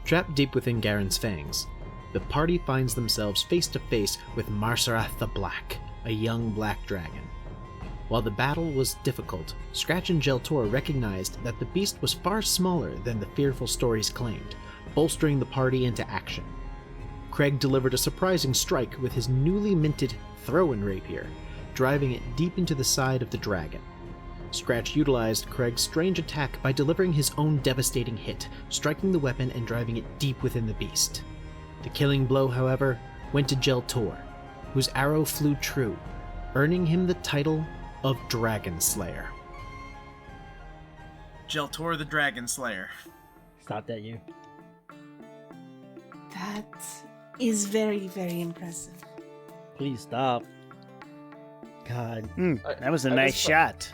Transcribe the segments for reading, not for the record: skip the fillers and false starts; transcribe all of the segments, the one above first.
Trapped deep within Garen's fangs, the party finds themselves face to face with Marsarath the Black, a young black dragon. While the battle was difficult, Scratch and Jelltur recognized that the beast was far smaller than the fearful stories claimed, bolstering the party into action. Kreg delivered a surprising strike with his newly minted throw-in rapier, driving it deep into the side of the dragon. Scratch utilized Kreg's strange attack by delivering his own devastating hit, striking the weapon and driving it deep within the beast. The killing blow, however, went to Jelltur, whose arrow flew true, earning him the title of Dragon Slayer. Jelltur the Dragon Slayer. Stop that, you. That is very, very impressive. Please stop. God. That was a nice shot.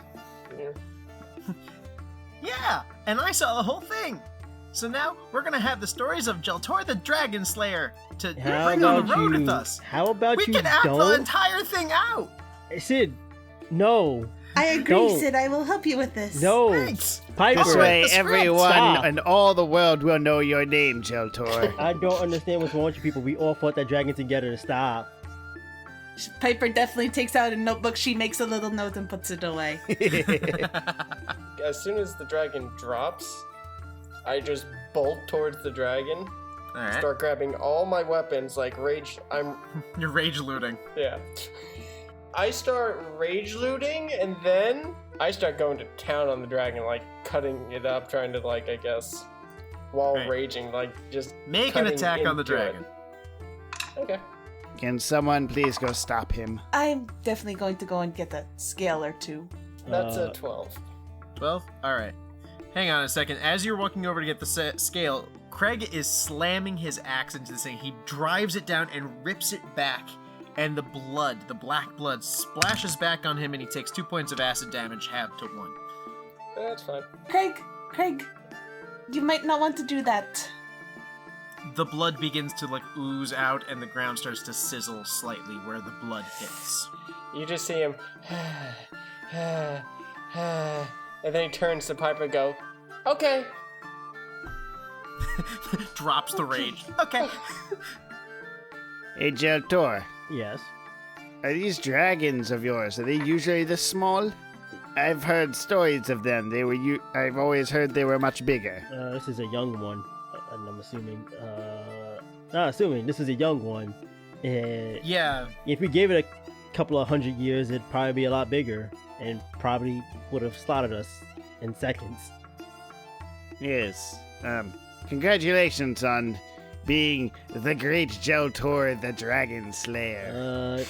Yeah, and I saw the whole thing. So now we're gonna have the stories of Jelltur the Dragon Slayer to bring on the road with us. How about we you can act don't? the entire thing out. Sid, no. I agree, Don't. Sid. I will help you with this. No. Thanks. Piper. This way, the script. everyone Stop. and all the world will know your name, Jelltur. I don't understand what's wrong with you people. We all fought that dragon together to stop. Piper definitely takes out a notebook. She makes a little note and puts it away. As soon as the dragon drops, I just bolt towards the dragon, All right. start grabbing all my weapons, like rage. You're rage looting. Yeah. I start rage looting, and then I start going to town on the dragon, like cutting it up, trying to, like, I guess, while Right. raging, like just Make an cutting attack on the into dragon. it. Okay. Can someone please go stop him? I'm definitely going to go and get a scale or two. That's a 12. 12? Alright. Hang on a second. As you're walking over to get the scale, Kreg is slamming his axe into this thing. He drives it down and rips it back. And the blood, the black blood, splashes back on him and he takes 2 points of acid damage, halved to 1. That's fine. Kreg, you might not want to do that. The blood begins to like ooze out and the ground starts to sizzle slightly where the blood hits. You just see him, and then he turns to Piper and go, okay. Drops the rage. Okay. Hey, Jelltur, Yes. are these dragons of yours, are they usually this small? I've heard stories of them. I've always heard they were much bigger. This is a young one. And I'm assuming. Not assuming. This is a young one. Yeah. If we gave it a couple of 100 years, it'd probably be a lot bigger. And probably would have slaughtered us in seconds. Yes. Congratulations on being the great Jelltur the Dragon Slayer.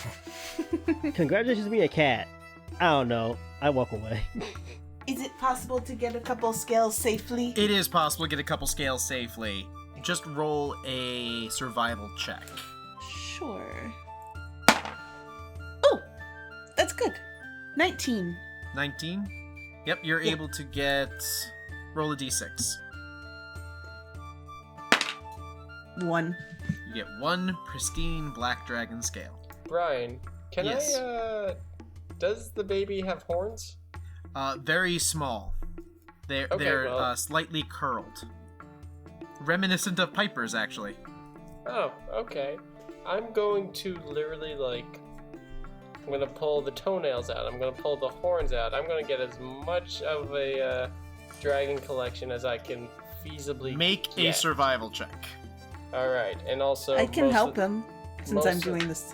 Congratulations to being a cat. I don't know. I walk away. Is it possible to get a couple scales safely? It is possible to get a couple scales safely. Just roll a survival check. Sure. Oh, that's good. 19. 19? Yep, you're able to get... Roll a d6. 1. You get 1 pristine black dragon scale. Brian, can Yes. does the baby have horns? Very small. They're slightly curled. Reminiscent of Piper's, actually. Oh, okay. I'm going to literally, I'm gonna pull the toenails out, I'm gonna pull the horns out, I'm gonna get as much of a, dragon collection as I can feasibly Make a get. survival check. Alright, and also... I can most help of- him since I'm doing this.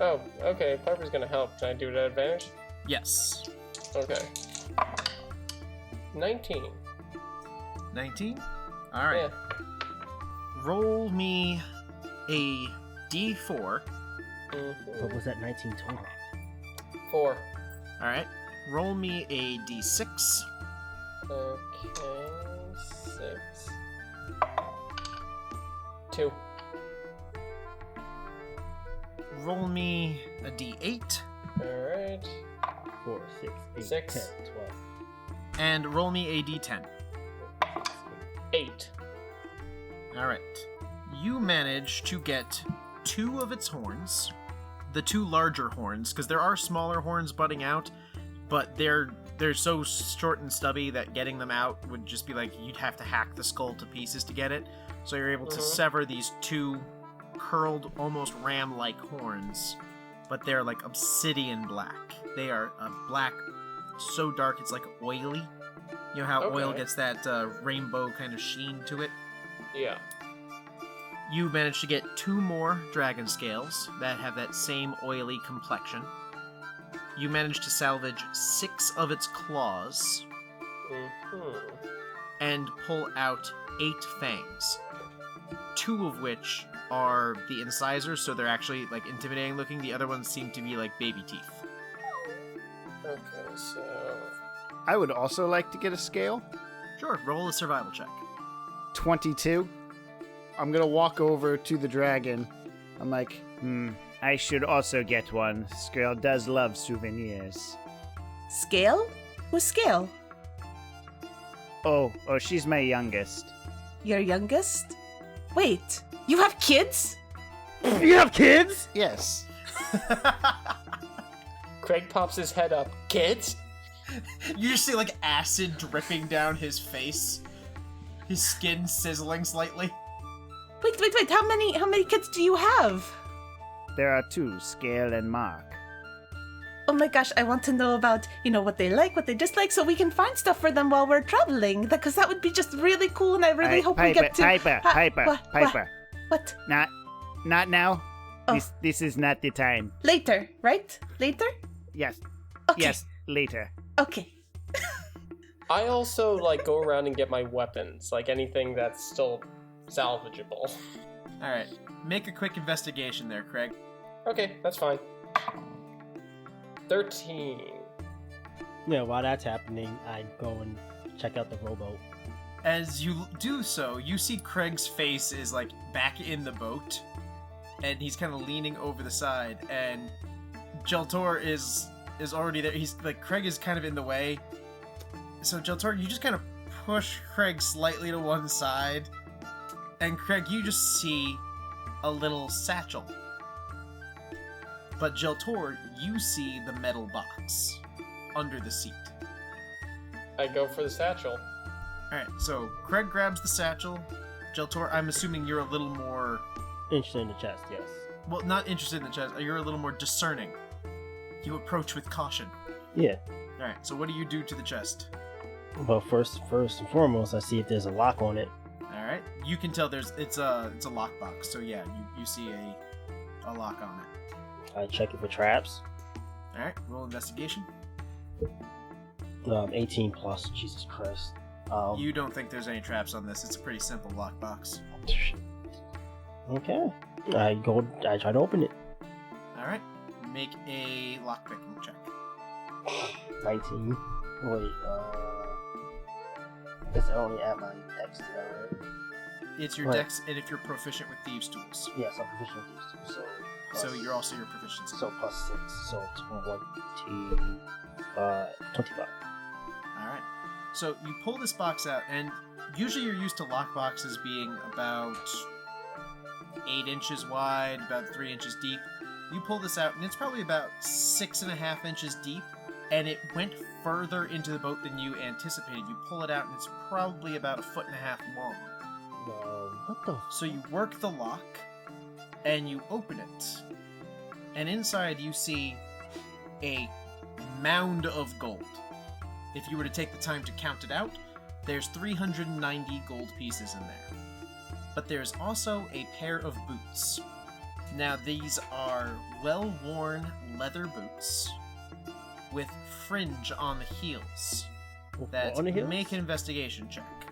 Oh, okay, Piper's gonna help. Can I do it at advantage? Yes. Okay. 19. 19? Alright. Yeah. Roll me a d4. What was that 19 total? 4. Alright. Roll me a d6. Okay, 6. 2. Roll me a d8. Alright. 4, 6, 8, 6. 10, 12. And roll me a d10. 8. Alright. You manage to get 2 of its horns. The 2 larger horns, because there are smaller horns budding out, but they're they're so short and stubby that getting them out would just be like you'd have to hack the skull to pieces to get it. So you're able to sever these two curled, almost ram-like horns, but they're like obsidian black. They are black, so dark it's like oily. You know how oil gets that rainbow kind of sheen to it? Yeah. You managed to get 2 more dragon scales that have that same oily complexion. You managed to salvage 6 of its claws and pull out 8 fangs, 2 of which are the incisors, so they're actually like intimidating looking. The other ones seem to be like baby teeth. Okay, so... I would also like to get a scale. Sure, roll a survival check. 22. I'm gonna walk over to the dragon. I'm like, I should also get one. This girl does love souvenirs. Scale? Who's Scale? Oh, she's my youngest. Your youngest? Wait, you have kids? You have kids? Yes. Kreg pops his head up. Kids? You just see like acid dripping down his face, his skin sizzling slightly. Wait, how many kids do you have? There are 2, Scale and Mark. Oh my gosh, I want to know about, what they like, what they dislike, so we can find stuff for them while we're traveling, because that would be just really cool, and I really hope we get to... Piper. What? Not now. Oh. This is not the time. Later, right? Later? Yes. Okay. Yes, later. Okay. I also, go around and get my weapons, anything that's still salvageable. Alright, make a quick investigation there, Kreg. Okay, that's fine. 13. Yeah, while that's happening, I go and check out the rowboat. As you do so, you see Craig's face is back in the boat, and he's kind of leaning over the side, and Jelltur is already there. He's Kreg is kind of in the way. So Jelltur, you just kind of push Kreg slightly to one side, and Kreg, you just see a little satchel. But Jelltur, you see the metal box under the seat. I go for the satchel. Alright, so Kreg grabs the satchel. Jelltur, I'm assuming you're a little more... Interested in the chest, yes. Well, not interested in the chest. You're a little more discerning. You approach with caution. Yeah. Alright, so what do you do to the chest? Well, first and foremost, I see if there's a lock on it. Alright, you can tell it's a lockbox, so yeah, you see a lock on it. I check it for traps. Alright, roll investigation. 18 plus, Jesus Christ. You don't think there's any traps on this. It's a pretty simple lockbox. Okay. I try to open it. Alright, make a lockpicking check. 19. Wait, I guess I only add my dex to that, right? It's your dex, and if you're proficient with thieves' tools. Yes, I'm proficient with these two, So you're also your proficiency. So plus 6, so 25. Alright. So you pull this box out, and usually you're used to lockboxes being about 8 inches wide, about 3 inches deep. You pull this out, and it's probably about 6.5 inches deep, and it went further into the boat than you anticipated. You pull it out, and it's probably about 1.5 feet long. What the? So you work the lock, and you open it. And inside you see a mound of gold. If you were to take the time to count it out, there's 390 gold pieces in there. But there's also a pair of boots. Now these are well-worn leather boots with fringe on the heels. Make an investigation check.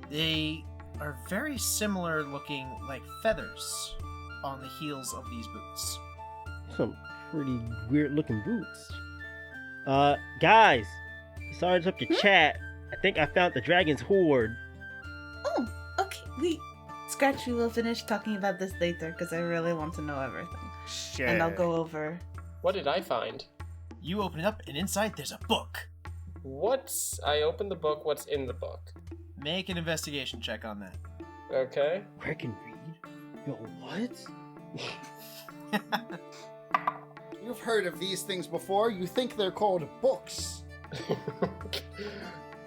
They are very similar looking like feathers on the heels of these boots. Some pretty weird looking boots. Guys, sorry to interrupt your chat. I think I found the dragon's hoard. Oh, okay. Scratch, we will finish talking about this later, because I really want to know everything. Sure. And I'll go over. What did I find? You open it up, and inside there's a book. I open the book, what's in the book? Make an investigation check on that. Okay. I can read? Yo, what? You've heard of these things before. You think they're called books.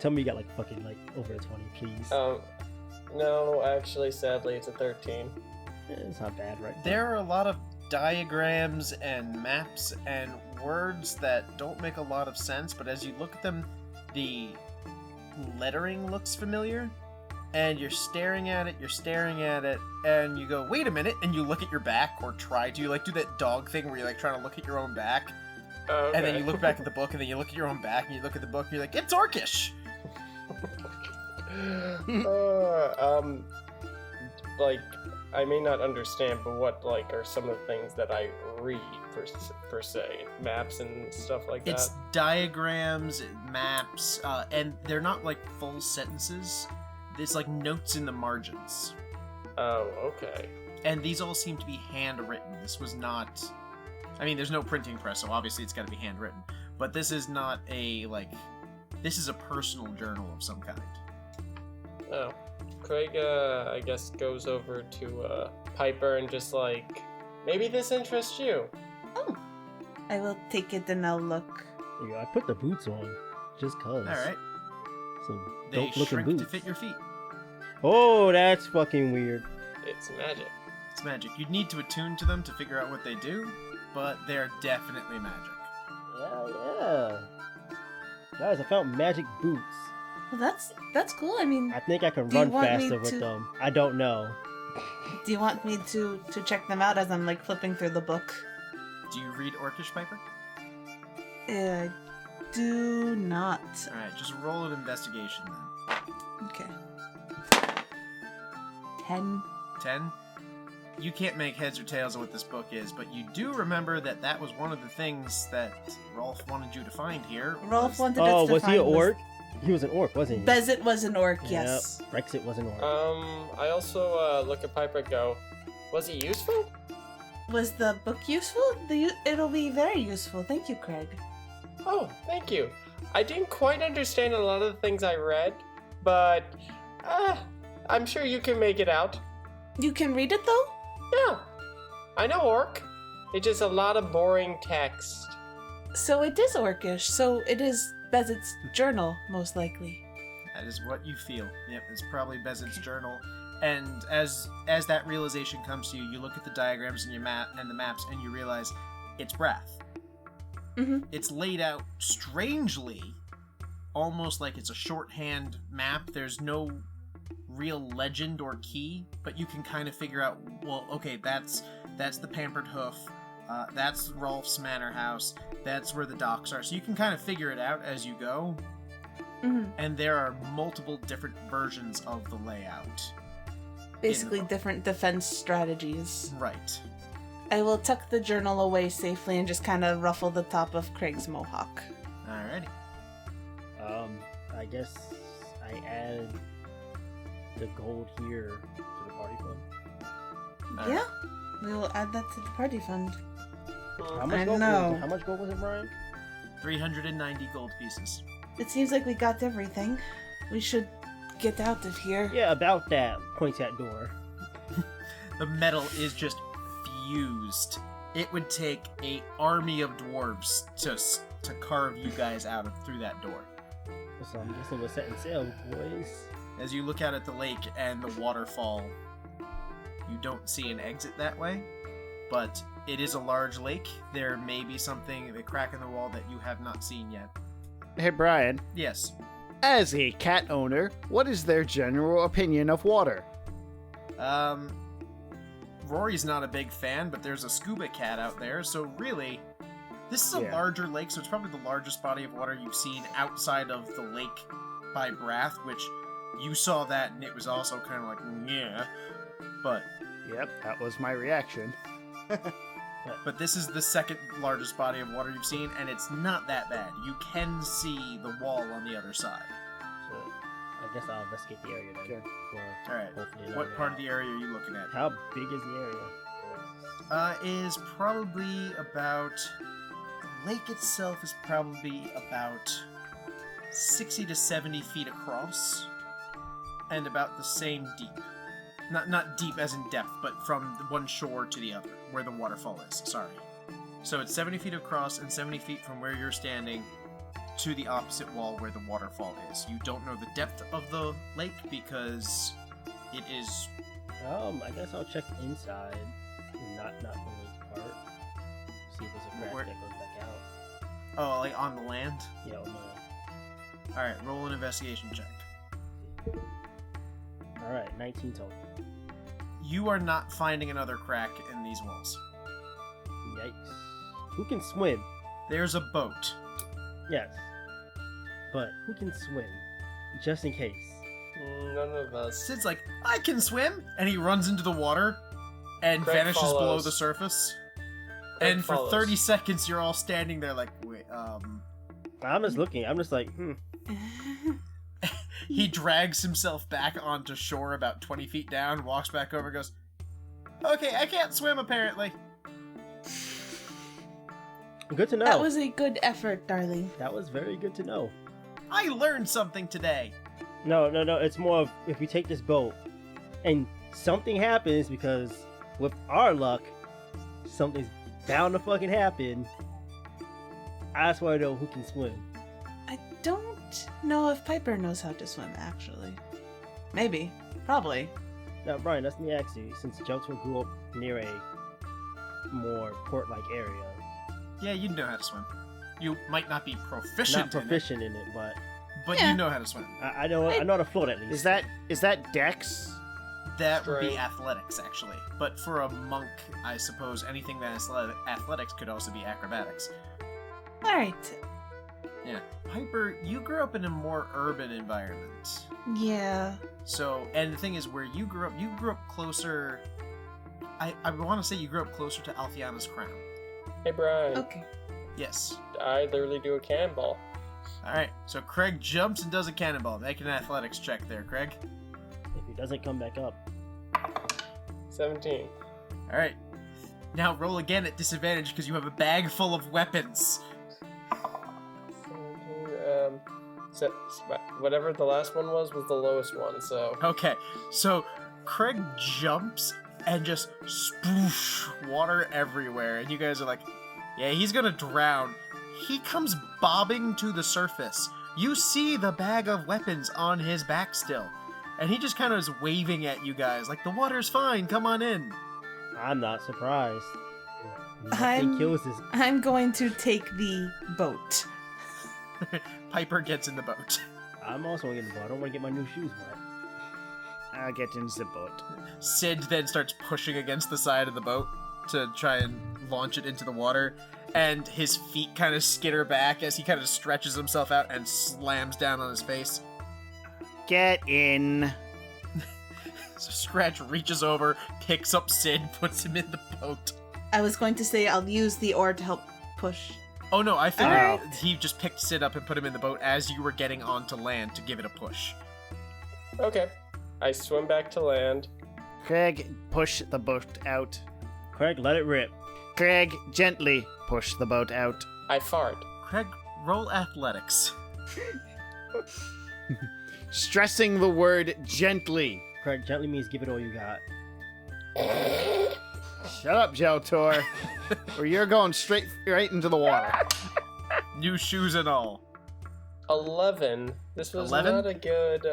Tell me you got like fucking like over a 20, please. No, actually, sadly, it's a 13. It's not bad, right? There are a lot of diagrams and maps and words that don't make a lot of sense, but as you look at them, the lettering looks familiar, and you're staring at it, and you go, wait a minute, and you look at your back, or try to, you like do that dog thing where you're like trying to look at your own back, Okay. and then you look back at the book, and then you look at your own back, and you look at the book, and you're like, it's Orcish! Like, I may not understand, but what, like, are some of the things that I read, per se? Maps and stuff like that? It's diagrams, maps, and they're not like full sentences. It's like notes in the margins. Oh, okay. And these all seem to be handwritten. This was not... I mean, there's no printing press, so obviously it's got to be handwritten. But this is not a, like... This is a personal journal of some kind. Oh. Kreg, I guess, goes over to Piper and just like, maybe this interests you. Oh, I will take it and I'll look. Yeah, I put the boots on just cause. Alright. Some They dope looking shrink boots. to fit your feet. Oh, that's fucking weird. It's magic. It's magic. You'd need to attune to them to figure out what they do, but they're definitely magic. Yeah. Guys, I found magic boots. Well, that's cool. I mean, I think I can Do you run want me faster with to- them. I don't know. do you want me to check them out as I'm like flipping through the book? Do you read Orcish, Piper? Do not. Alright, just roll an investigation then. Okay. 10. 10. You can't make heads or tails of what this book is, but you do remember that that was one of the things that Rolf wanted you to find here. Rolf wanted Oh, us to was he find an orc? He was an orc, wasn't he? Bezit was an orc, yes. Yep. Rexit was an orc. I also look at Piper and go, was he useful? Was the book useful? It'll be very useful. Thank you, Kreg. Oh, thank you. I didn't quite understand a lot of the things I read, but I'm sure you can make it out. You can read it though? Yeah, I know Orc. It's just a lot of boring text. So it is orcish. So it is Bezit's journal, most likely. That is what you feel. Yep, it's probably Bezit's journal. And as that realization comes to you, you look at the diagrams and your map and the maps, and you realize it's Wrath. Mm-hmm. It's laid out strangely, almost like it's a shorthand map. There's no real legend or key, but you can kind of figure out, well, okay, that's the Pampered Hoof, that's Rolf's Manor House, that's where the docks are. So you can kind of figure it out as you go. Mm-hmm. And there are multiple different versions of the layout. Basically, different defense strategies. Right. I will tuck the journal away safely and just kind of ruffle the top of Craig's mohawk. Alrighty. I guess I added the gold here to the party fund. All Yeah, we will add that to the party fund. How I much gold? know. How much gold was it, Brian? 390 gold pieces. It seems like we got everything. We should get out of here. Yeah, about that. Points at door. The metal is just fused. It would take an army of dwarves to carve you guys out through that door. So I'm guessing we're setting sail, boys. As you look out at the lake and the waterfall, you don't see an exit that way, but it is a large lake. There may be something, a crack in the wall that you have not seen yet. Hey, Brian. Yes. As a cat owner, what is their general opinion of water? Rory's not a big fan, but there's a scuba cat out there, so really, this is a Yeah. larger lake, so it's probably the largest body of water you've seen outside of the lake by Brath, which you saw that and it was also kind of like, yeah, but Yep, that was my reaction. this is the second largest body of water you've seen, and it's not that bad. You can see the wall on the other side. So I guess I'll investigate the area then. Okay. For All right. hopefully What part of the area are you looking at? How big is the area? Is probably about... The lake itself is probably about 60 to 70 feet across, and about the same deep. Not deep as in depth, but from the one shore to the other, where the waterfall is, sorry. So it's 70 feet across and 70 feet from where you're standing to the opposite wall where the waterfall is. You don't know the depth of the lake because it is... I guess I'll check inside, not the lake part. See if there's a crack Where- that goes back out. Oh, like on the land? Yeah, on the... Alright, roll an investigation check. Alright, 19 total. You are not finding another crack in these walls. Yikes. Who can swim? There's a boat. Yes. But who can swim? Just in case. None of us. Sid's like, I can swim! And he runs into the water and Kreg vanishes below follows. the surface. Kreg And for follows. 30 seconds, you're all standing there like, wait, I'm just looking. I'm just like, He drags himself back onto shore about 20 feet down, walks back over, goes, okay, I can't swim apparently. Good to know. That was a good effort, darling. That was very good to know. I learned something today. No. It's more of if we take this boat and something happens, because with our luck, something's bound to fucking happen. I just want to know who can swim. I don't know if Piper knows how to swim, actually. Maybe. Probably. Now, Brian, let me ask you, since Jelltur grew up near a more port-like area, Yeah, you know how to swim. You might not be proficient, not proficient in it, but but Yeah. you know how to swim. I know how to float at least. Is that Dex? That would be Right. athletics, actually. But for a monk, I suppose anything that is athletics could also be acrobatics. Alright. Yeah. Piper, you grew up in a more urban environment. Yeah. So, and the thing is, where you grew up closer... I want to say you grew up closer to Alfiana's crown. Hey, Brian. Okay. Yes. I literally do a cannonball. Alright, so Kreg jumps and does a cannonball. Make an athletics check there, Kreg. If he doesn't come back up. 17. Alright. Now roll again at disadvantage because you have a bag full of weapons. 17, whatever the last one was the lowest one, so... Okay, so Kreg jumps and just sploosh, water everywhere, and you guys are like, yeah, he's gonna drown. He comes bobbing to the surface. You see the bag of weapons on his back still, and he just kind of is waving at you guys like, the water's fine, come on in. I'm not surprised. Nothing I'm- kills this. I'm going to take the boat. Piper gets in the boat. I'm also gonna get the boat. I don't want to get my new shoes wet. I'll get into the boat. Sid then starts pushing against the side of the boat to try and launch it into the water, and his feet kind of skitter back as he kind of stretches himself out and slams down on his face. Get in. So Scratch reaches over, picks up Sid, puts him in the boat. I was going to say I'll use the oar to help push. Oh no, I figured Alright. he just picked Sid up and put him in the boat as you were getting onto land to give it a push. Okay. I swim back to land. Kreg, push the boat out. Kreg, let it rip. Kreg, gently push the boat out. I fart. Kreg, roll athletics. Stressing the word gently. Kreg, gently means give it all you got. Shut up, Jelltur, or you're going right into the water. New shoes and all. 11. This was 11? not a good,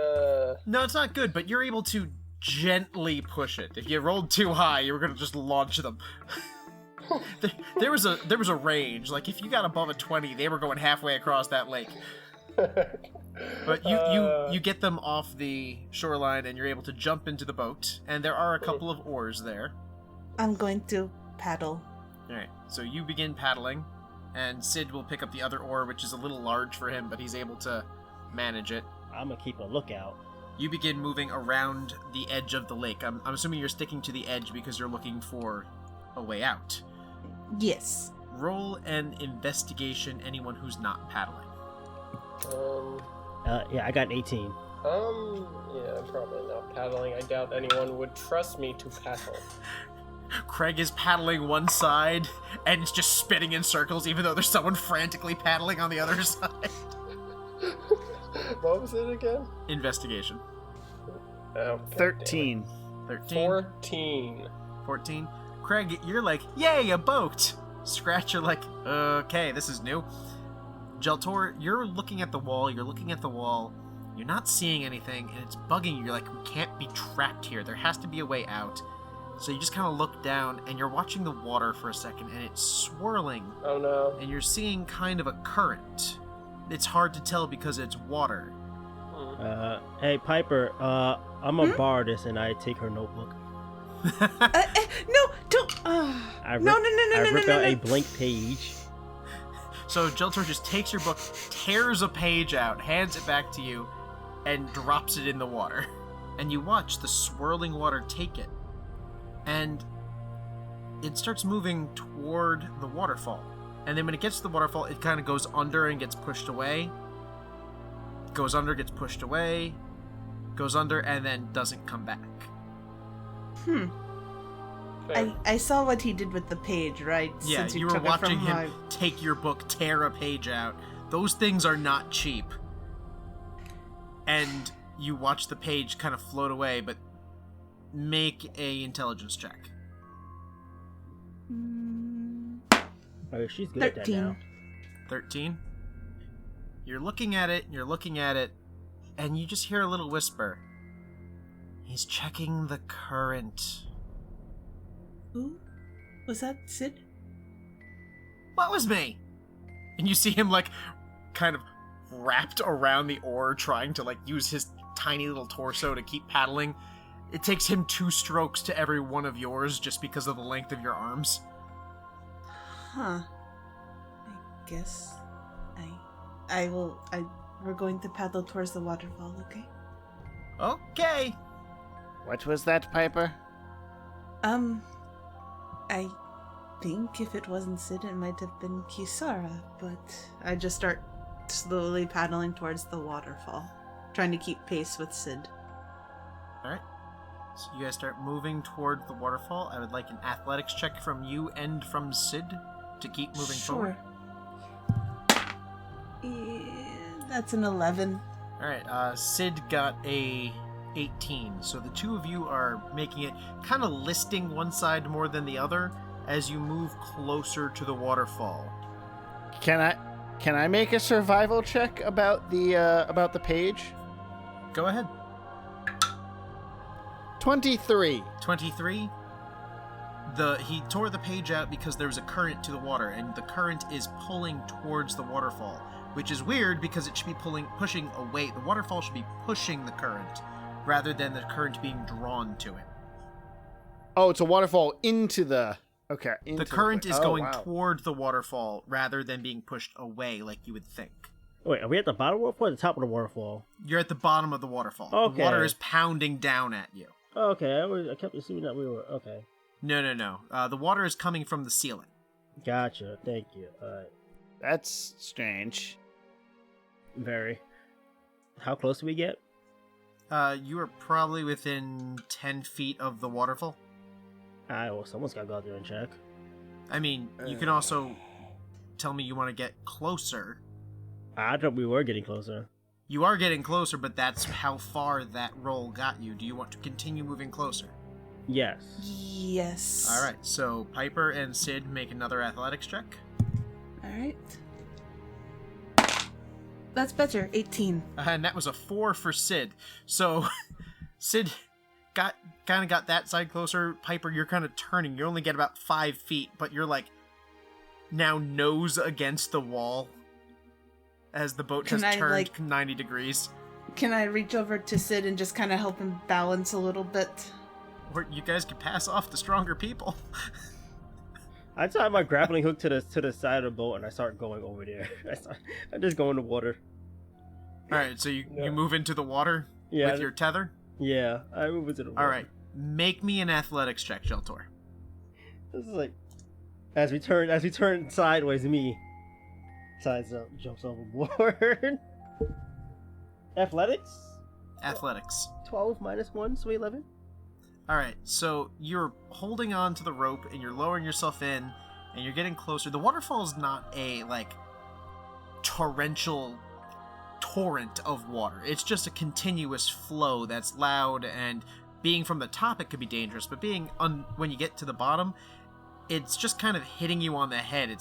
No, it's not good, but you're able to gently push it. If you rolled too high, you were gonna just launch them. there was a range. Like if you got above a 20, they were going halfway across that lake. But you get them off the shoreline, and you're able to jump into the boat. And there are a couple of oars there. I'm going to paddle. All right, so you begin paddling, and Sid will pick up the other oar, which is a little large for him, but he's able to manage it. I'm gonna keep a lookout. You begin moving around the edge of the lake. I'm assuming you're sticking to the edge because you're looking for a way out. Yes. Roll an investigation, anyone who's not paddling. Yeah, I got an 18. Yeah, probably not paddling. I doubt anyone would trust me to paddle. Kreg is paddling one side, and it's just spinning in circles, even though there's someone frantically paddling on the other side. What was it again? Investigation. Oh, God 13. 13. 14. 14. Kreg, you're like, yay, a boat! Scratch, you're like, okay, this is new. Jelltur, you're looking at the wall, you're not seeing anything, and it's bugging you. You're like, we can't be trapped here. There has to be a way out. So you just kind of look down, and you're watching the water for a second, and it's swirling. Oh no. And you're seeing kind of a current. It's hard to tell because it's water. Hey, Piper, I'm a bardess, and I take her notebook. No, don't. No. I rip out a blank page. So Jelltur just takes your book, tears a page out, hands it back to you, and drops it in the water. And you watch the swirling water take it. And it starts moving toward the waterfall. And then when it gets to the waterfall, it kind of goes under and gets pushed away. Goes under, gets pushed away. Goes under, and then doesn't come back. I saw what he did with the page, right? Yeah, Since you were took it watching from him take your book, tear a page out. Those things are not cheap. And you watch the page kind of float away, but make a intelligence check. Oh, she's good at that 13. now. 13. You're looking at it, and you just hear a little whisper. He's checking the current. Who? Was that Sid? What was me? And you see him, like, kind of wrapped around the oar, trying to, like, use his tiny little torso to keep paddling. It takes him 2 strokes to every one of yours just because of the length of your arms. Huh. I guess we're going to paddle towards the waterfall, okay? Okay. What was that, Piper? I think if it wasn't Sid, it might have been Kisara, but I just start slowly paddling towards the waterfall, trying to keep pace with Sid. Alright. So you guys start moving toward the waterfall. I would like an athletics check from you and from Sid to keep moving forward. Yeah, that's an 11. Alright, Sid got a 18. So the two of you are making it, kind of listing one side more than the other as you move closer to the waterfall. Can I make a survival check about the page? Go ahead. 23. 23. He tore the page out because there was a current to the water, and the current is pulling towards the waterfall, which is weird because it should be pushing away. The waterfall should be pushing the current rather than the current being drawn to it. Oh, it's a waterfall into the... Okay. The current is going toward the waterfall rather than being pushed away like you would think. Wait, are we at the bottom of the waterfall or the top of the waterfall? You're at the bottom of the waterfall. Okay. The water is pounding down at you. Okay, I kept assuming that we were... Okay. No. The water is coming from the ceiling. Gotcha, thank you. Alright. That's strange. Very. How close do we get? You are probably within 10 feet of the waterfall. Alright, well, someone's gotta go out there and check. I mean, you can also tell me you want to get closer. I thought we were getting closer. You are getting closer, but that's how far that roll got you. Do you want to continue moving closer? Yes. Yes. Alright, so Piper and Sid make another athletics check. Alright. That's better, 18. And that was a 4 for Sid. So, Sid got that side closer. Piper, you're kind of turning. You only get about 5 feet, but you're like now nose against the wall as the boat has turned 90 degrees. Can I reach over to Sid and just kind of help him balance a little bit? Or you guys could pass off the stronger people. I tie my grappling hook to the side of the boat and I start going over there. I just go in the water. Alright, so you move into the water with your tether? Yeah, I move into the water. Alright, make me an athletics check, Jelltur. This is like as we turn sideways, me sides up, jumps overboard. Athletics? Athletics. 12 minus 1, so 11. Alright, so you're holding on to the rope and you're lowering yourself in and you're getting closer. The waterfall is not a, torrent of water. It's just a continuous flow that's loud, and being from the top it could be dangerous, but when you get to the bottom, it's just kind of hitting you on the head.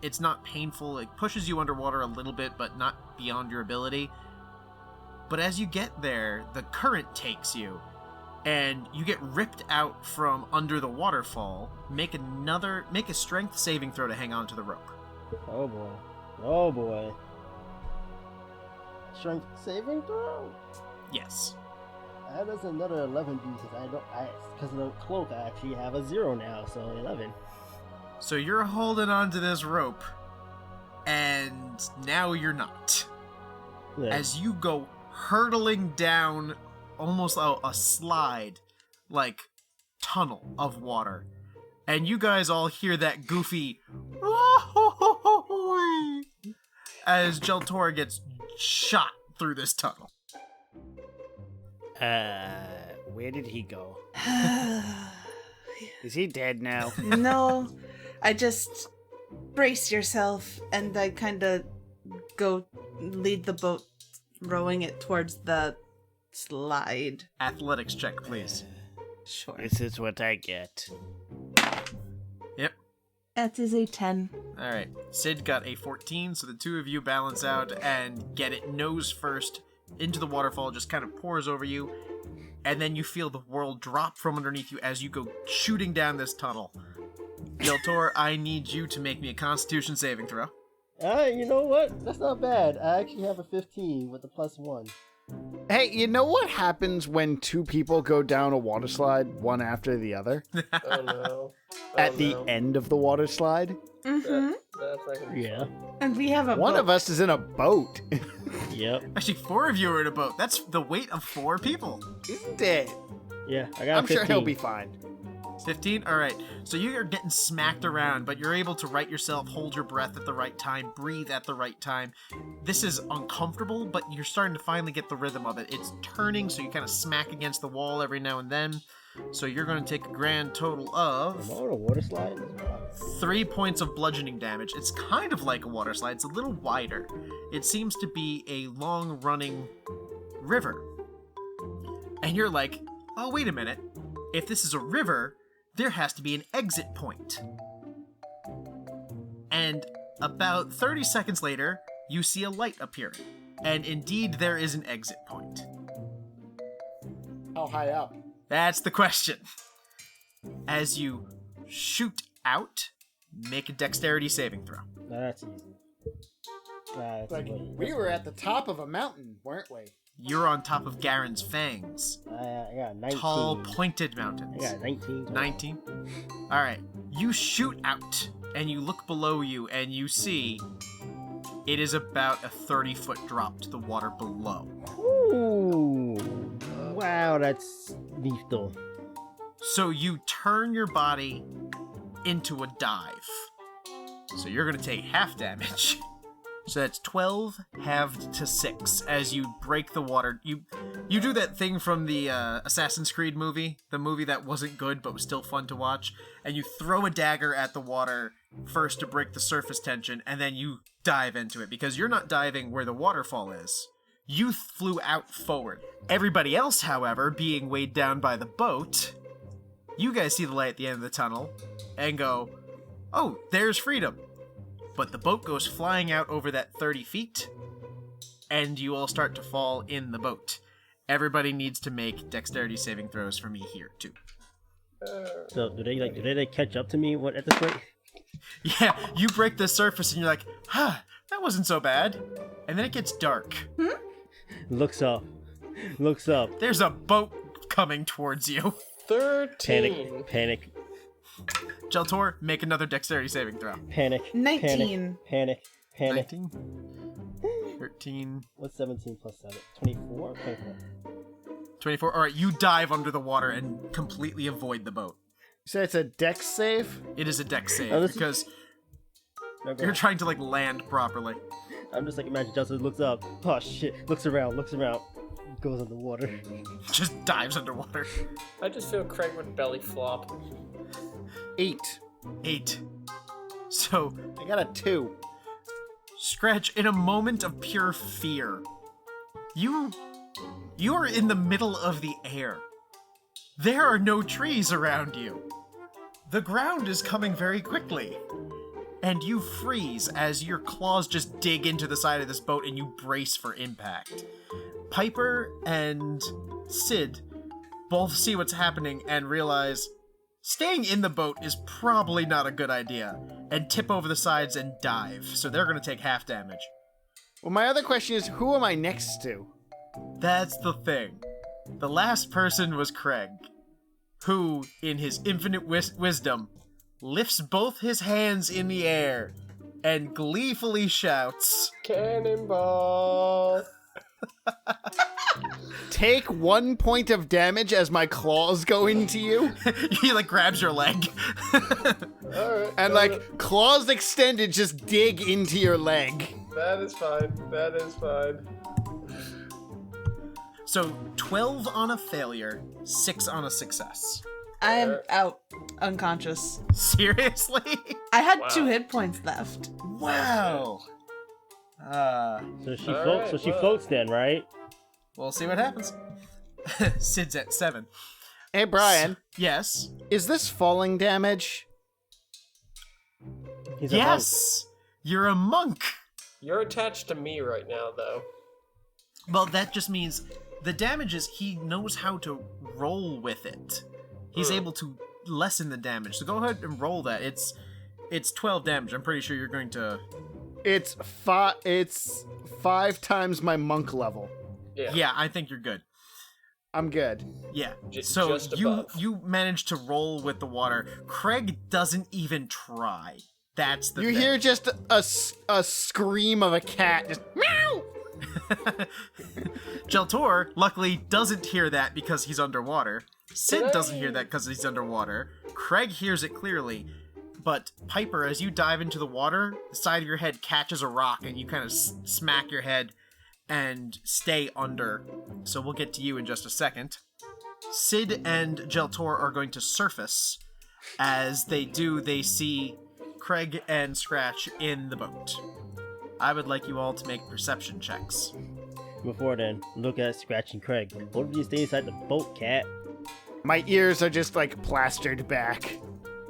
It's not painful. It pushes you underwater a little bit, but not beyond your ability. But as you get there, the current takes you, and you get ripped out from under the waterfall. Make a strength saving throw to hang on to the rope. Oh boy. Oh boy. Strength saving throw? Yes. That is another 11 because because of the cloak, I actually have a 0 now, so 11. So you're holding on to this rope, and now you're not. Yeah. As you go hurtling down almost a slide, like, tunnel of water. And you guys all hear that goofy as Jelltur gets shot through this tunnel. Where did he go? Is he dead now? No, I just brace yourself, and I kind of go lead the boat, rowing it towards the slide. Athletics check, please. Sure. This is what I get. Yep. That is a 10. All right. Sid got a 14, so the two of you balance out and get it nose first into the waterfall, just kind of pours over you, and then you feel the world drop from underneath you as you go shooting down this tunnel. Jelltur, I need you to make me a Constitution saving throw. You know what? That's not bad. I actually have a 15 with a +1. Hey, you know what happens when two people go down a water slide, one after the other? Oh no. At the end of the water slide? Mm-hmm. That's not gonna be Yeah. And we have a One boat. of us is in a boat. Yep. Actually, 4 of you are in a boat. That's the weight of 4 people. Isn't it? Yeah, I got a I'm 15. sure he'll be fine. 15? Alright. So you are getting smacked around, but you're able to right yourself, hold your breath at the right time, breathe at the right time. This is uncomfortable, but you're starting to finally get the rhythm of it. It's turning, so you kind of smack against the wall every now and then. So you're going to take a grand total of Am I on a water slide? 3 points of bludgeoning damage. It's kind of like a water slide. It's a little wider. It seems to be a long-running river. And you're like, oh, wait a minute. If this is a river, there has to be an exit point. And about 30 seconds later, you see a light appearing. And indeed, there is an exit point. How high up? That's the question. As you shoot out, make a dexterity saving throw. That's easy. That's Like, easy. we were at the top of a mountain, weren't we? You're on top of Garen's fangs. I got 19. Tall, pointed mountains. I got 19. total. 19? Alright. You shoot out, and you look below you, and you see it is about a 30-foot drop to the water below. Ooh. Wow, that's lethal. So you turn your body into a dive. So you're going to take half damage. So that's 12 halved to 6 as you break the water. You do that thing from the Assassin's Creed movie, the movie that wasn't good but was still fun to watch, and you throw a dagger at the water first to break the surface tension, and then you dive into it, because you're not diving where the waterfall is. You flew out forward. Everybody else, however, being weighed down by the boat, you guys see the light at the end of the tunnel and go, oh, there's freedom. But the boat goes flying out over that 30 feet, and you all start to fall in the boat. Everybody needs to make dexterity saving throws for me here, too. So do they catch up to me at this point? Yeah, you break the surface and you're like, that wasn't so bad. And then it gets dark. Looks up. Looks up. There's a boat coming towards you. 13. Panic. Jelltur, make another dexterity saving throw. Panic. 19. Panic. 19. 13. What's 17 plus 7? 24? 24. 24. Alright, you dive under the water and completely avoid the boat. So it's a dex save? It is a dex save, Oh, this is- because Okay. you're trying to, land properly. I'm just like, imagine Justin looks up. Oh shit. Looks around. Goes underwater. Just dives underwater. I just feel Kreg would belly flop. 8. 8. So, I got a 2. Scratch, in a moment of pure fear, you are in the middle of the air. There are no trees around you. The ground is coming very quickly. and you freeze as your claws just dig into the side of this boat and you brace for impact. Piper and Sid both see what's happening and realize staying in the boat is probably not a good idea, and tip over the sides and dive, so they're going to take half damage. Well, my other question is, who am I next to? That's the thing. The last person was Kreg, who, in his infinite wisdom, lifts both his hands in the air and gleefully shouts, Cannonball! Take 1 point of damage as my claws go into you. he like grabs your leg. Alright. And like, claws extended just dig into your leg. That is fine. That is fine. So 12 on a failure, 6 on a success. I'm out, unconscious. Seriously? I had Wow. 2 hit points left. Wow. So she All floats. right, So she well. floats then, right? We'll see what happens. Sid's at 7. Hey, Brian, Yes. is this falling damage? He's a monk. Yes. You're a monk. You're attached to me right now, though. Well, that just means the damage is he knows how to roll with it. He's able to lessen the damage. So go ahead and roll that. It's 12 damage. I'm pretty sure you're going to. It's 5 times my monk level. Yeah. Yeah, I think you're good. I'm good. Yeah. Just So above. you manage to roll with the water. Kreg doesn't even try. That's the You thing. hear just a scream of a cat. Just meow. Jelltur, luckily, doesn't hear that because he's underwater. Sid Yay! doesn't hear that because he's underwater. Kreg hears it clearly. But Piper, as you dive into the water, the side of your head catches a rock and you kind of smack your head and stay under. So we'll get to you in just a second. Sid and Jelltur are going to surface. As they do, they see Kreg and Scratch in the boat. I would like you all to make perception checks. Before then, look at Scratch and Kreg. Both of you stay inside the boat, cat. My ears are just like plastered back,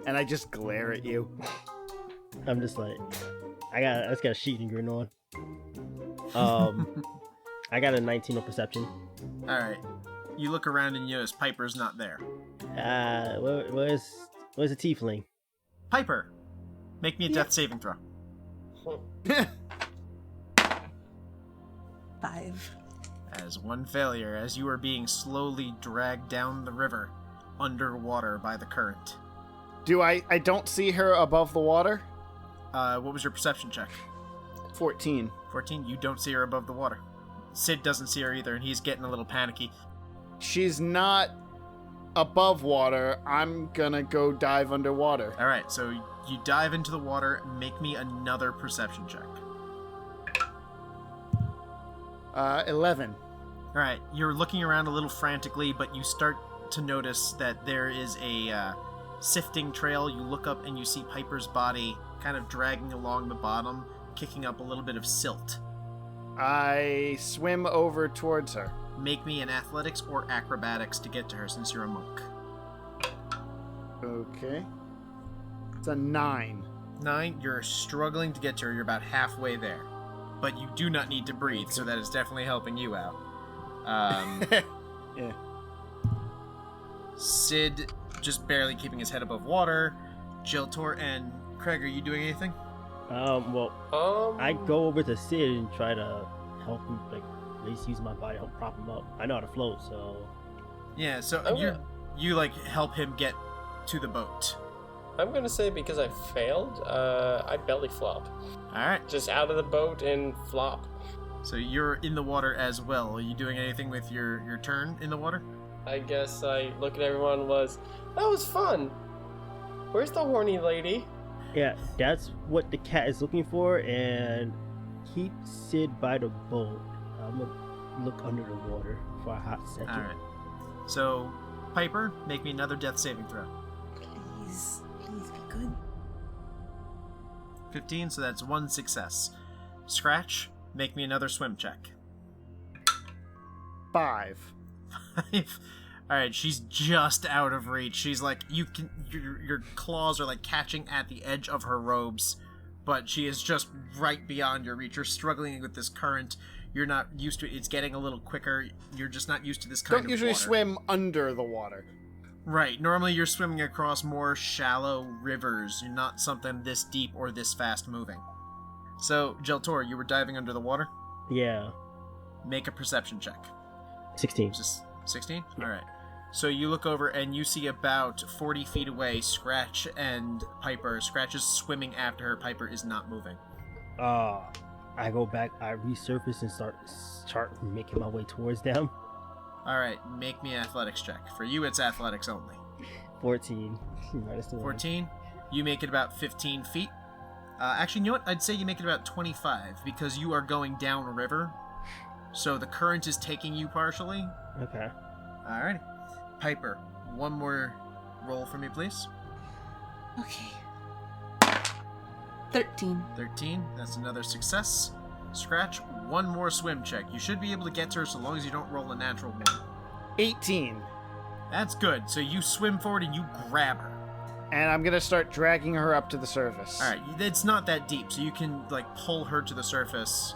and I just glare at you. I'm just like, I just got a sheet and grin on. I got a 19 on perception. Alright. You look around and you notice Piper's not there. Where's the tiefling? Piper, make me a death saving throw. 5. As one failure, as you are being slowly dragged down the river, underwater by the current. Do I don't see her above the water? What was your perception check? 14. 14? You don't see her above the water. Sid doesn't see her either, and he's getting a little panicky. She's not above water. I'm gonna go dive underwater. Alright, so you dive into the water, make me another perception check. 11. Alright, you're looking around a little frantically, but you start to notice that there is a sifting trail. You look up and you see Piper's body kind of dragging along the bottom, kicking up a little bit of silt. I swim over towards her. Make me an athletics or acrobatics to get to her since you're a monk. Okay. It's a 9. 9, you're struggling to get to her. You're about halfway there. But you do not need to breathe, so that is definitely helping you out. Yeah. Sid just barely keeping his head above water. Jelltur and Kreg, are you doing anything? Well, I go over to Sid and try to help him, like, at least use my body to help prop him up. I know how to float, so... Yeah, so Okay. you like help him get to the boat. I'm gonna say because I failed, I belly flop. Alright, Just out of the boat and flop. so you're in the water as well. Are you doing anything with your turn in the water? I guess I look at everyone that was fun. Where's the horny lady? Yeah, that's what the cat is looking for, and keep Sid by the boat. I'm gonna look under the water for a hot second. Alright. So, Piper, make me another death saving throw. Please be good. 15, so that's 1 success. Scratch, make me another swim check. 5. 5. Alright, she's just out of reach. She's like, your claws are like catching at the edge of her robes but she is just right beyond your reach. You're struggling with this current. You're not used to it. It's getting a little quicker. You're just not used to this kind of Don't usually water. swim under the water. Right. Normally you're swimming across more shallow rivers. You're not something this deep or this fast moving. So, Jelltur, you were diving under the water? Yeah. Make a perception check. 16. Just 16? Alright. So you look over and you see about 40 feet away Scratch and Piper. Scratch is swimming after her. Piper is not moving. I go back, I resurface and start making my way towards them. Alright, make me an athletics check. For you, it's athletics only. 14. Minus the 14. You make it about 15 feet. Actually, you know what? I'd say you make it about 25 because you are going downriver. So the current is taking you partially. Okay. Alright. Piper, one more roll for me, please. Okay. 13. 13. That's another success. Scratch, one more swim check. You should be able to get to her so long as you don't roll a natural 1. 18. That's good. So you swim forward and you grab her. And I'm gonna start dragging her up to the surface. Alright, it's not that deep, so you can, pull her to the surface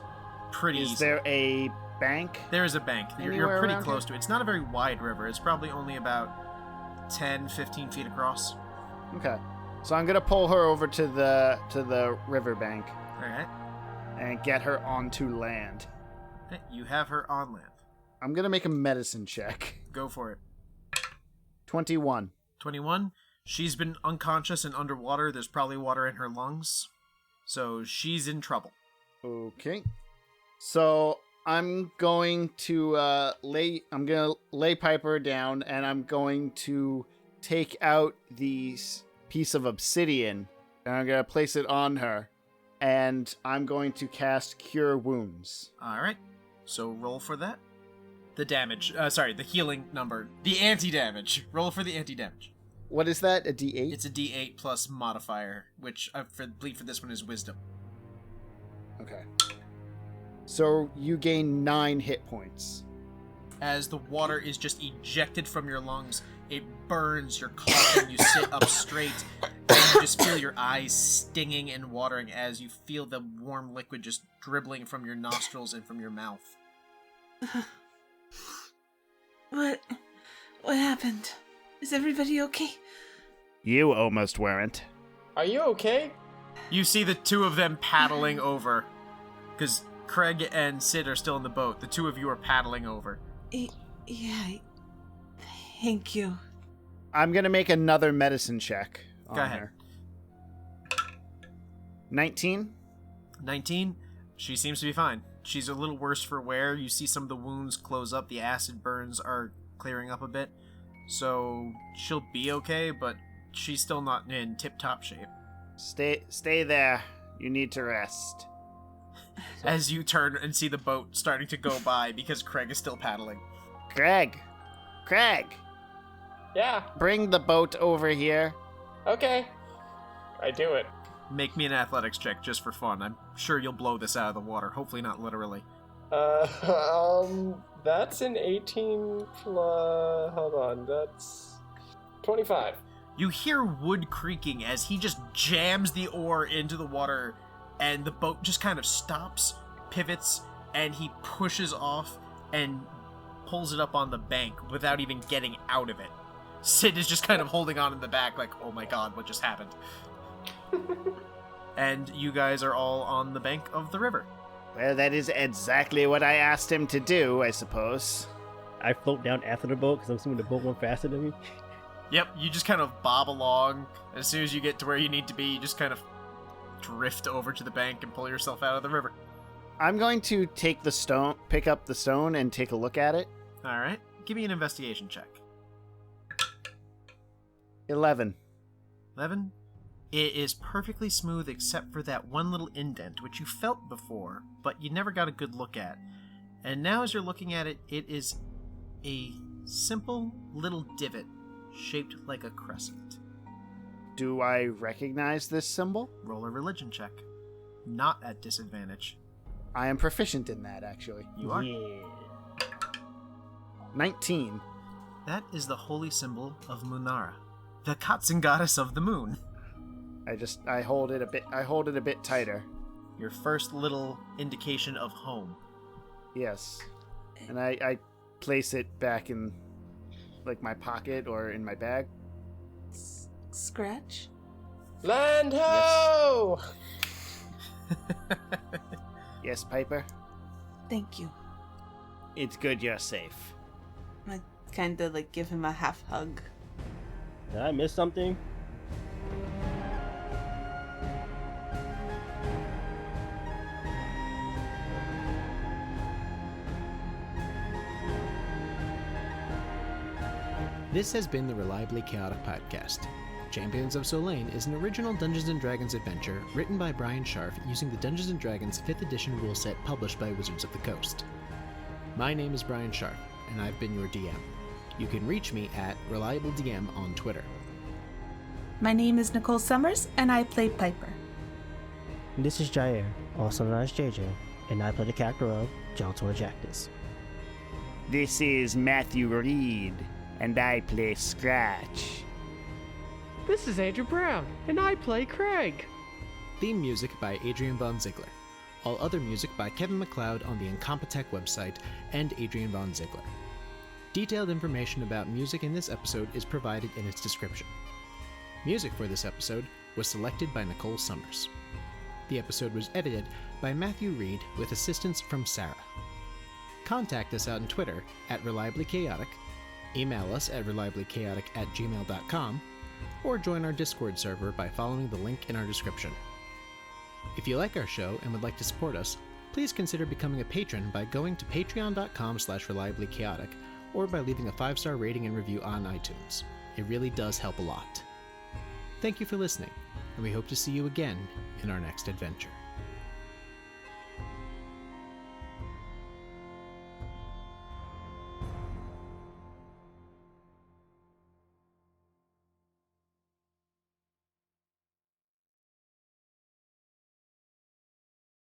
pretty easily. Is there a bank? There is a bank. You're Anywhere pretty around close here? to it. It's not a very wide river. It's probably only about 10, 15 feet across. Okay. So I'm gonna pull her over to the riverbank Alright. and get her onto land. Okay, you have her on land. I'm gonna make a medicine check. Go for it. 21. 21. She's been unconscious and underwater. There's probably water in her lungs. So she's in trouble. Okay. So I'm going to lay Piper down, and I'm going to take out the piece of obsidian, and I'm gonna place it on her, and I'm going to cast Cure Wounds. Alright. So roll for that. The damage. The healing number. The anti-damage. Roll for the anti-damage. What is that? A D8? It's a D8 plus modifier, which I believe for this one is wisdom. Okay. So you gain 9 hit points. As the water is just ejected from your lungs, it burns your coughing. You sit up straight, and you just feel your eyes stinging and watering as you feel the warm liquid just dribbling from your nostrils and from your mouth. What happened? Is everybody okay? You almost weren't. Are you okay? You see the two of them paddling over, because Kreg and Sid are still in the boat. The two of you are paddling over. Yeah. Thank you. I'm gonna make another medicine check on Go ahead. her. 19? 19. She seems to be fine. She's a little worse for wear. You see some of the wounds close up. The acid burns are clearing up a bit. So she'll be okay, but she's still not in tip-top shape. Stay there. You need to rest. As you turn and see the boat starting to go by because Kreg is still paddling. Kreg! Yeah, Bring the boat over here. okay. I do it. Make me an athletics check just for fun. I'm sure you'll blow this out of the water. Hopefully not literally. That's an 18 plus... Hold on, that's 25. You hear wood creaking as he just jams the oar into the water, and the boat just kind of stops, pivots, and he pushes off and pulls it up on the bank without even getting out of it. Sid is just kind of holding on in the back like, oh my god, what just happened? And you guys are all on the bank of the river. Well, that is exactly what I asked him to do, I suppose. I float down after the boat because I'm assuming the boat went faster than me. Yep, you just kind of bob along. As soon as you get to where you need to be, you just kind of drift over to the bank and pull yourself out of the river. I'm going to pick up the stone and take a look at it. Alright, give me an investigation check. 11. 11. It is perfectly smooth except for that one little indent, which you felt before, but you never got a good look at. And now as you're looking at it, it is a simple little divot shaped like a crescent. Do I recognize this symbol? Roll a religion check. Not at disadvantage. I am proficient in that, actually. You are. Yeah. 19. That is the holy symbol of Munara, the Katsun goddess of the moon. I hold it a bit tighter. Your first little indication of home. Yes. And I place it back in like my pocket or in my bag. Scratch? Land ho! Yes, Piper? Thank you. It's good you're safe. I kind of like give him a half hug. Did I miss something? This has been the Reliably Chaotic podcast. Champions of Solane is an original Dungeons & Dragons adventure written by Bryan Scharf using the Dungeons & Dragons 5th edition rule set published by Wizards of the Coast. My name is Bryan Scharf, and I've been your DM. You can reach me at ReliableDM on Twitter. My name is Nicole Summers, and I play Piper. This is Jair, also known as JJ, and I play the character of Jelltur Jactus. This is Matthew Reed, and I play Scratch. This is Andrew Brown, and I play Kreg. Theme music by Adrian von Ziegler. All other music by Kevin MacLeod on the Incompetech website and Adrian von Ziegler. Detailed information about music in this episode is provided in its description. Music for this episode was selected by Nicole Summers. The episode was edited by Matthew Reed with assistance from Sarah. Contact us on Twitter at Reliably Chaotic, email us at reliablychaotic@gmail.com, or join our Discord server by following the link in our description. If you like our show and would like to support us, please consider becoming a patron by going to patreon.com/reliablychaotic or by leaving a 5-star rating and review on iTunes. It really does help a lot. Thank you for listening, and we hope to see you again in our next adventure.